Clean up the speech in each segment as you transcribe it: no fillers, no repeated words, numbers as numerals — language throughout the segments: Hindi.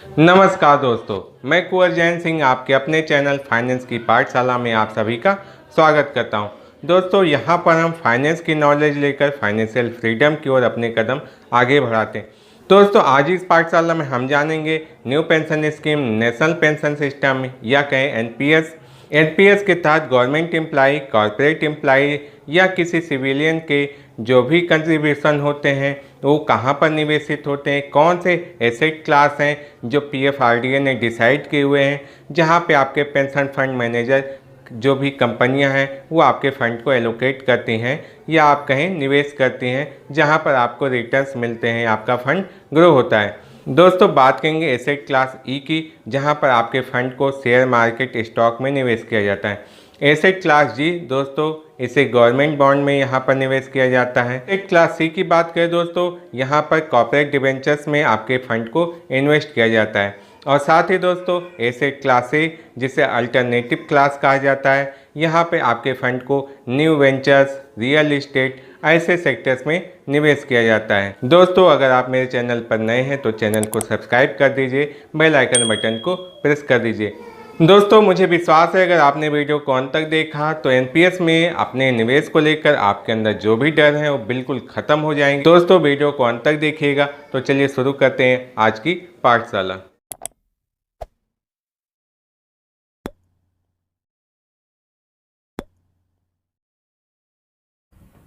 नमस्कार दोस्तों, मैं कुंवर जैन सिंह आपके अपने चैनल फाइनेंस की पाठशाला में आप सभी का स्वागत करता हूं। दोस्तों, यहां पर हम फाइनेंस की नॉलेज लेकर फाइनेंशियल फ्रीडम की ओर अपने कदम आगे बढ़ाते हैं। दोस्तों, आज इस पाठशाला में हम जानेंगे new pension scheme, national pension system या कहें एनपीएस। एनपीएस के तहत गवर्नमेंट एम्प्लाई, कॉरपोरेट एम्प्लाई या किसी सिविलियन के जो भी कंट्रीब्यूशन होते हैं वो कहाँ पर निवेशित होते हैं, कौन से एसेट क्लास हैं जो पीएफआरडीए ने डिसाइड किए हुए हैं, जहाँ पे आपके पेंशन फंड मैनेजर जो भी कंपनियां हैं वो आपके फंड को एलोकेट करती हैं या आप कहें निवेश करती हैं, जहाँ पर आपको रिटर्न्स मिलते हैं, आपका फंड ग्रो होता है। दोस्तों, बात करेंगे एसेट क्लास ई की, जहाँ पर आपके फंड को शेयर मार्केट स्टॉक में निवेश किया जाता है। एसेट क्लास जी दोस्तों, इसे गवर्नमेंट बॉन्ड में यहाँ पर निवेश किया जाता है। एसेट क्लास सी की बात करें दोस्तों, यहाँ पर कॉर्पोरेट डिबेंचर्स में आपके फंड को इन्वेस्ट किया जाता है। और साथ ही दोस्तों, एसेट क्लास ए जिसे अल्टरनेटिव क्लास कहा जाता है, यहाँ पे आपके फंड को न्यू वेंचर्स, रियल इस्टेट ऐसे सेक्टर्स में निवेश किया जाता है। दोस्तों, अगर आप मेरे चैनल पर नए हैं तो चैनल को सब्सक्राइब कर दीजिए, बेल आइकन बटन को प्रेस कर दीजिए। दोस्तों, मुझे विश्वास है अगर आपने वीडियो को अंत तक देखा तो एनपीएस में अपने निवेश को लेकर आपके अंदर जो भी डर है वो बिल्कुल ख़त्म हो जाएंगे। दोस्तों, वीडियो को अंत तक देखिएगा। तो चलिए शुरू करते हैं आज की पाठशाला।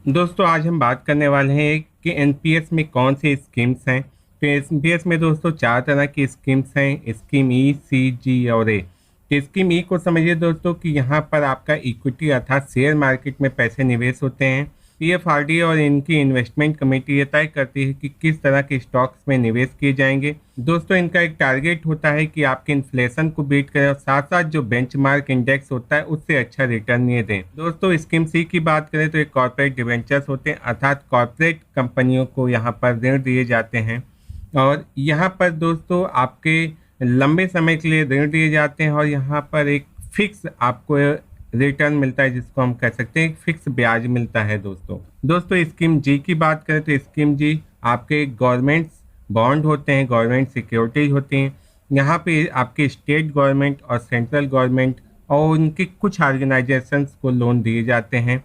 दोस्तों, आज हम बात करने वाले हैं कि एनपीएस में कौन सी स्कीम्स हैं। तो एनपीएस में दोस्तों चार तरह की स्कीम्स हैं, स्कीम ई, सी, जी और ए। तो स्कीम ई को समझिए दोस्तों कि यहाँ पर आपका इक्विटी अर्थात शेयर मार्केट में पैसे निवेश होते हैं। पीएफआरडी और इनकी इन्वेस्टमेंट कमेटी ये तय करती है कि किस तरह के स्टॉक्स में निवेश किए जाएंगे। दोस्तों, इनका एक टारगेट होता है कि आपके इन्फ्लेशन को बीट करें और साथ साथ जो बेंचमार्क इंडेक्स होता है उससे अच्छा रिटर्न ये दें। दोस्तों, स्कीम सी की बात करें तो एक कॉर्पोरेट डिवेंचर्स होते हैं अर्थात कॉर्पोरेट कंपनियों को यहाँ पर ऋण दिए जाते हैं और यहाँ पर दोस्तों आपके लंबे समय के लिए ऋण दिए जाते हैं और यहाँ पर एक फिक्स आपको रिटर्न मिलता है, जिसको हम कह सकते हैं फिक्स ब्याज मिलता है। दोस्तों स्कीम जी की बात करें तो स्कीम जी आपके गवर्नमेंट बॉन्ड होते हैं, गवर्नमेंट सिक्योरिटीज होती हैं। यहाँ पे आपके स्टेट गवर्नमेंट और सेंट्रल गवर्नमेंट और उनके कुछ ऑर्गेनाइजेशंस को लोन दिए जाते हैं,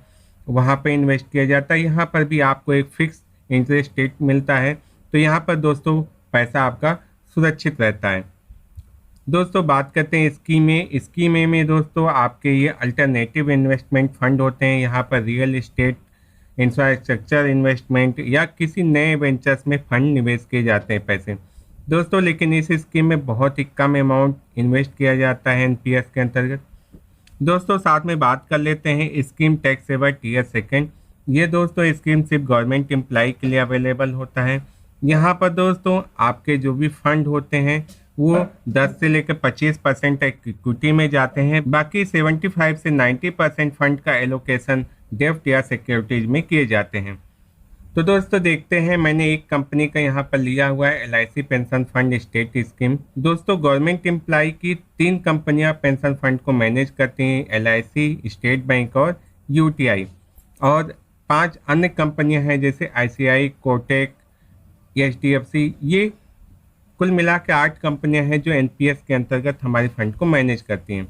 वहाँ पे इन्वेस्ट किया जाता है। यहाँ पर भी आपको एक फिक्स इंटरेस्ट रेट मिलता है। तो यहाँ पर दोस्तों पैसा आपका सुरक्षित रहता है। दोस्तों, बात करते हैं स्कीम ए में दोस्तों आपके ये अल्टरनेटिव इन्वेस्टमेंट फंड होते हैं। यहाँ पर रियल इस्टेट, इंफ्रास्ट्रक्चर इन्वेस्टमेंट या किसी नए वेंचर्स में फंड निवेश किए जाते हैं पैसे। दोस्तों, लेकिन इस स्कीम में बहुत ही कम अमाउंट इन्वेस्ट किया जाता है एनपीएस के अंतर्गत। दोस्तों, साथ में बात कर लेते हैं scheme tax saver tier second. ये दोस्तों स्कीम सिर्फ गवर्नमेंट एम्प्लाई के लिए अवेलेबल होता है। यहाँ पर दोस्तों आपके जो भी फंड होते हैं वो 10 से लेकर 25% इक्विटी में जाते हैं, बाकी 75 से 90% फंड का एलोकेशन डेब्ट या सिक्योरिटीज में किए जाते हैं। तो दोस्तों देखते हैं, मैंने एक कंपनी का यहाँ पर लिया हुआ है LIC pension fund state scheme. दोस्तों, गवर्नमेंट एम्प्लाई की 3 कंपनियां पेंशन फंड को मैनेज करती हैं, एलआईसी, स्टेट बैंक और यूटीआई, और 5 अन्य कंपनियां हैं जैसे आईसीआई, कोटक, एचडीएफसी। ये कुल मिला के 8 कंपनियां हैं जो एनपीएस के अंतर्गत हमारे फंड को मैनेज करती हैं।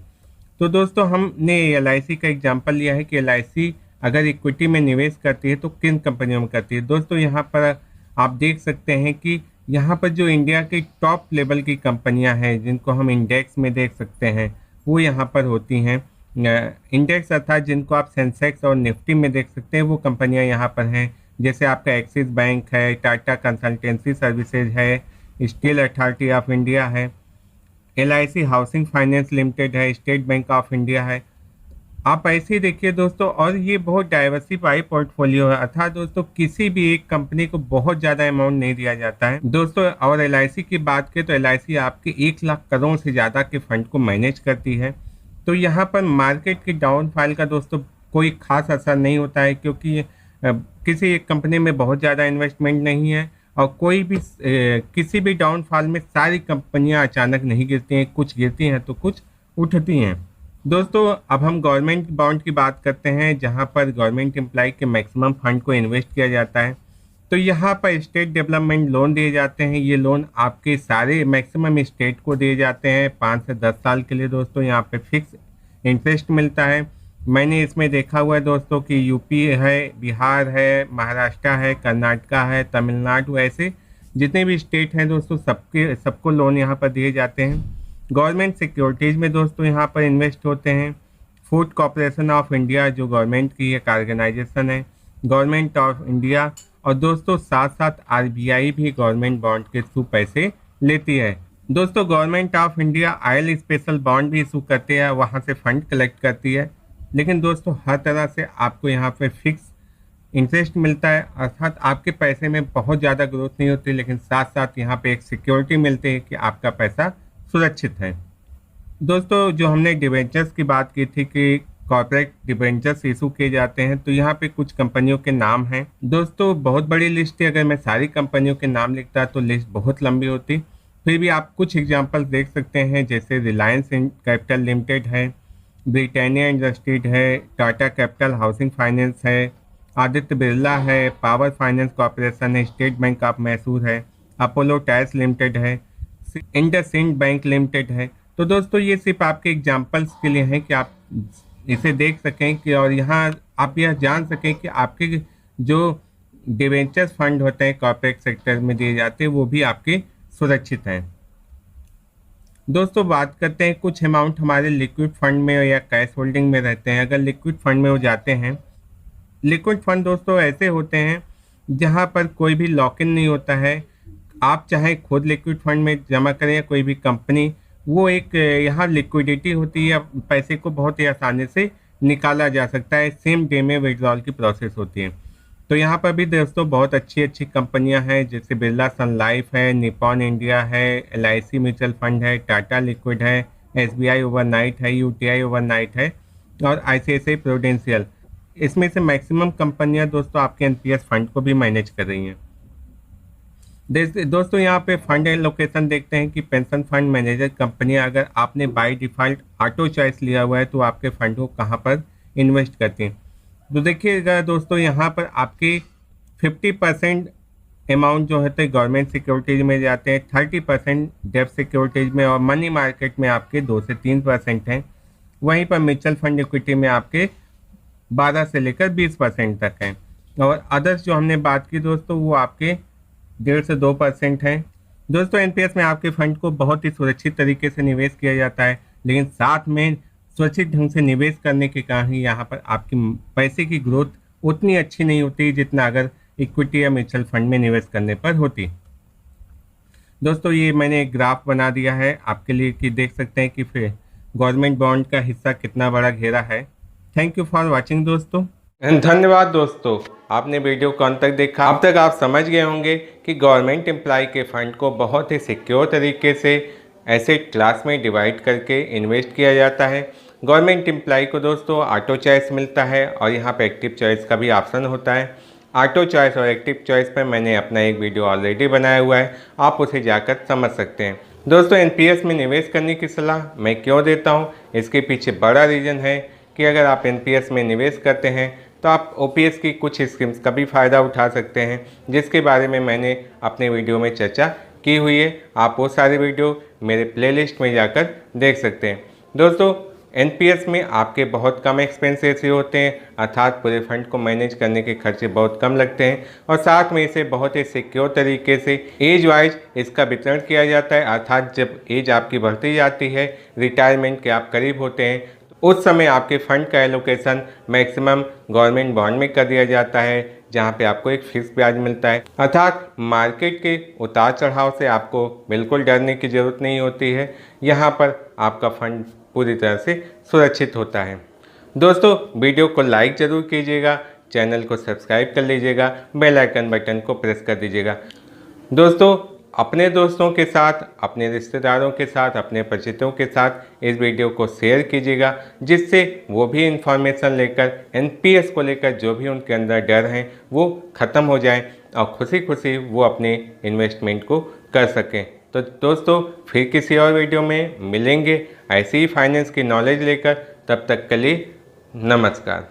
तो दोस्तों, हमने एलआईसी का एग्जांपल लिया है कि एलआईसी अगर इक्विटी में निवेश करती है तो किन कंपनियों में करती है। दोस्तों, यहाँ पर आप देख सकते हैं कि यहाँ पर जो इंडिया की टॉप लेवल की कंपनियां हैं जिनको हम इंडेक्स में देख सकते हैं वो यहाँ पर होती हैं। इंडेक्स अर्थात जिनको आप सेंसेक्स और निफ्टी में देख सकते हैं वो कंपनियां यहाँ पर हैं, जैसे आपका एक्सिस बैंक है, टाटा कंसल्टेंसी सर्विसेज है, स्टील अथॉरिटी ऑफ इंडिया है, एलआईसी हाउसिंग फाइनेंस लिमिटेड है, स्टेट बैंक ऑफ इंडिया है। आप ऐसे ही देखिए दोस्तों, और ये बहुत डाइवर्सिफाई पोर्टफोलियो है अर्थात दोस्तों किसी भी एक कंपनी को बहुत ज़्यादा अमाउंट नहीं दिया जाता है दोस्तों। और एलआईसी की बात करें तो एलआईसी आपके 1 लाख करोड़ से ज़्यादा के फंड को मैनेज करती है। तो यहाँ पर मार्केट की डाउनफॉल का दोस्तों कोई खास असर नहीं होता है, क्योंकि किसी एक कंपनी में बहुत ज़्यादा इन्वेस्टमेंट नहीं है और कोई भी किसी भी डाउनफॉल में सारी कंपनियां अचानक नहीं गिरती हैं, कुछ गिरती हैं तो कुछ उठती हैं। दोस्तों, अब हम गवर्नमेंट बॉन्ड की बात करते हैं, जहां पर गवर्नमेंट एम्प्लाई के मैक्सिमम फंड को इन्वेस्ट किया जाता है। तो यहाँ पर स्टेट डेवलपमेंट लोन दिए जाते हैं। ये लोन आपके सारे मैक्सिमम स्टेट को दिए जाते हैं 5 से 10 साल के लिए दोस्तों। यहाँ पे फिक्स इंटरेस्ट मिलता है। मैंने इसमें देखा हुआ है दोस्तों कि यूपी है, बिहार है, महाराष्ट्र है, कर्नाटका है, तमिलनाडु, ऐसे जितने भी स्टेट हैं दोस्तों सबको लोन यहाँ पर दिए जाते हैं। गवर्नमेंट सिक्योरिटीज़ में दोस्तों यहाँ पर इन्वेस्ट होते हैं। फूड कॉरपोरेशन ऑफ इंडिया जो गवर्नमेंट की एक ऑर्गेनाइजेशन है, गवर्नमेंट ऑफ इंडिया, और दोस्तों साथ साथ आरबीआई भी गवर्नमेंट बॉन्ड के थ्रू पैसे लेती है। दोस्तों government of India oil special bond भी इशू करती है, वहाँ से फंड कलेक्ट करती है। लेकिन दोस्तों हर तरह से आपको यहाँ पे फिक्स इंटरेस्ट मिलता है, अर्थात आपके पैसे में बहुत ज़्यादा ग्रोथ नहीं होती, लेकिन साथ साथ यहाँ पे एक सिक्योरिटी मिलती है कि आपका पैसा सुरक्षित है। दोस्तों जो हमने डिबेंचर्स की बात की थी कि कॉर्पोरेट डिबेंचर्स इशू किए जाते हैं, तो यहाँ पे कुछ कंपनियों के नाम हैं दोस्तों। बहुत बड़ी लिस्ट है, अगर मैं सारी कंपनियों के नाम लिखता तो लिस्ट बहुत लंबी होती। फिर भी आप कुछ एग्जांपल्स देख सकते हैं, जैसे रिलायंस कैपिटल लिमिटेड है, ब्रिटानिया इंडस्ट्रीज है, टाटा कैपिटल हाउसिंग फाइनेंस है, आदित्य बिरला है, पावर फाइनेंस कॉर्पोरेशन है, स्टेट बैंक ऑफ मैसूर है, अपोलो टायर्स लिमिटेड है, इंडसइंड बैंक लिमिटेड है। तो दोस्तों ये सिर्फ आपके एग्जांपल्स के लिए हैं कि आप इसे देख सकें कि, और यहाँ आप यह जान सकें कि आपके जो डिवेंचर्स फंड होते हैं कॉर्पोरेट सेक्टर में दिए जाते हैं वो भी आपके सुरक्षित हैं। दोस्तों बात करते हैं कुछ अमाउंट हमारे लिक्विड फंड में या कैश होल्डिंग में रहते हैं। अगर लिक्विड फंड में हो जाते हैं, लिक्विड फंड दोस्तों ऐसे होते हैं जहाँ पर कोई भी लॉक इन नहीं होता है। आप चाहे खुद लिक्विड फंड में जमा करें या कोई भी कंपनी, वो एक यहाँ लिक्विडिटी होती है, पैसे को बहुत ही आसानी से निकाला जा सकता है, सेम डे में विड्रॉल की प्रोसेस होती है। तो यहाँ पर भी दोस्तों बहुत अच्छी अच्छी कंपनियाँ हैं, जैसे बिरला सन लाइफ है, निपॉन इंडिया है, LIC म्यूचुअल फंड है, टाटा लिक्विड है, SBI ओवरनाइट है, UTI ओवरनाइट है और ICICI प्रूडेंशियल। इसमें से मैक्सिमम कंपनियाँ दोस्तों आपके NPS फंड को भी मैनेज कर रही हैं। दोस्तों यहाँ पे फंड एलोकेशन देखते हैं कि पेंशन फंड मैनेजर कंपनियां, अगर आपने बाय डिफ़ॉल्ट ऑटो चॉइस लिया हुआ है तो आपके फंड को कहाँ पर इन्वेस्ट करते हैं। तो देखिएगा दोस्तों यहाँ पर आपके 50% अमाउंट जो होते हैं गवर्नमेंट सिक्योरिटीज में जाते हैं, 30% डेब्ट सिक्योरिटीज में, और मनी मार्केट में आपके 2 से 3% हैं। वहीं पर म्यूचुअल फंड इक्विटी में आपके 12 से लेकर 20% तक हैं। और अदर्स जो हमने बात की दोस्तों वो आपके 1.5 से 2% हैं। दोस्तों NPS में आपके फंड को बहुत ही सुरक्षित तरीके से निवेश किया जाता है, लेकिन साथ में सुरक्षित ढंग से निवेश करने के कारण ही यहाँ पर आपकी पैसे की ग्रोथ उतनी अच्छी नहीं होती जितना अगर इक्विटी या म्यूचुअल फंड में निवेश करने पर होती। दोस्तों ये मैंने एक ग्राफ बना दिया है आपके लिए कि देख सकते हैं कि फिर गवर्नमेंट बॉन्ड का हिस्सा कितना बड़ा घेरा है। थैंक यू फॉर वॉचिंग दोस्तों, धन्यवाद दोस्तों, आपने वीडियो को अंत तक देखा। अब तक आप समझ गए होंगे कि गवर्नमेंट एम्प्लॉय के फंड को बहुत ही सिक्योर तरीके से एसेट क्लास में डिवाइड करके इन्वेस्ट किया जाता है। गवर्नमेंट एम्प्लॉय को दोस्तों ऑटो चॉइस मिलता है और यहाँ पे एक्टिव चॉइस का भी ऑप्शन होता है। ऑटो चॉइस और एक्टिव चॉइस पर मैंने अपना एक वीडियो ऑलरेडी बनाया हुआ है, आप उसे जाकर समझ सकते हैं। दोस्तों NPS में निवेश करने की सलाह मैं क्यों देता हूँ, इसके पीछे बड़ा रीज़न है कि अगर आप NPS में निवेश करते हैं तो आप OPS की कुछ स्कीम्स का भी फ़ायदा उठा सकते हैं, जिसके बारे में मैंने अपने वीडियो में चर्चा की हुई है। आप वो सारे वीडियो मेरे प्लेलिस्ट में जाकर देख सकते हैं। दोस्तों NPS में आपके बहुत कम एक्सपेंसेस होते हैं, अर्थात पूरे फंड को मैनेज करने के खर्चे बहुत कम लगते हैं, और साथ में इसे बहुत ही सिक्योर तरीके से एज वाइज इसका वितरण किया जाता है। अर्थात जब एज आपकी बढ़ती जाती है, रिटायरमेंट के आप करीब होते हैं, उस समय आपके फंड का एलोकेशन मैक्सिमम गवर्नमेंट बॉन्ड में कर दिया जाता है, जहां पे आपको एक फिक्स ब्याज मिलता है। अर्थात मार्केट के उतार चढ़ाव से आपको बिल्कुल डरने की ज़रूरत नहीं होती है, यहाँ पर आपका फंड पूरी तरह से सुरक्षित होता है। दोस्तों वीडियो को लाइक ज़रूर कीजिएगा, चैनल को सब्सक्राइब कर लीजिएगा, बेल आइकन बटन को प्रेस कर दीजिएगा। दोस्तों अपने दोस्तों के साथ, अपने रिश्तेदारों के साथ, अपने परिचितों के साथ इस वीडियो को शेयर कीजिएगा, जिससे वो भी इन्फॉर्मेशन लेकर NPS को लेकर जो भी उनके अंदर डर हैं वो ख़त्म हो जाए और खुशी खुशी वो अपने इन्वेस्टमेंट को कर सकें। तो दोस्तों फिर किसी और वीडियो में मिलेंगे ऐसी ही फाइनेंस की नॉलेज लेकर, तब तक के लिए नमस्कार।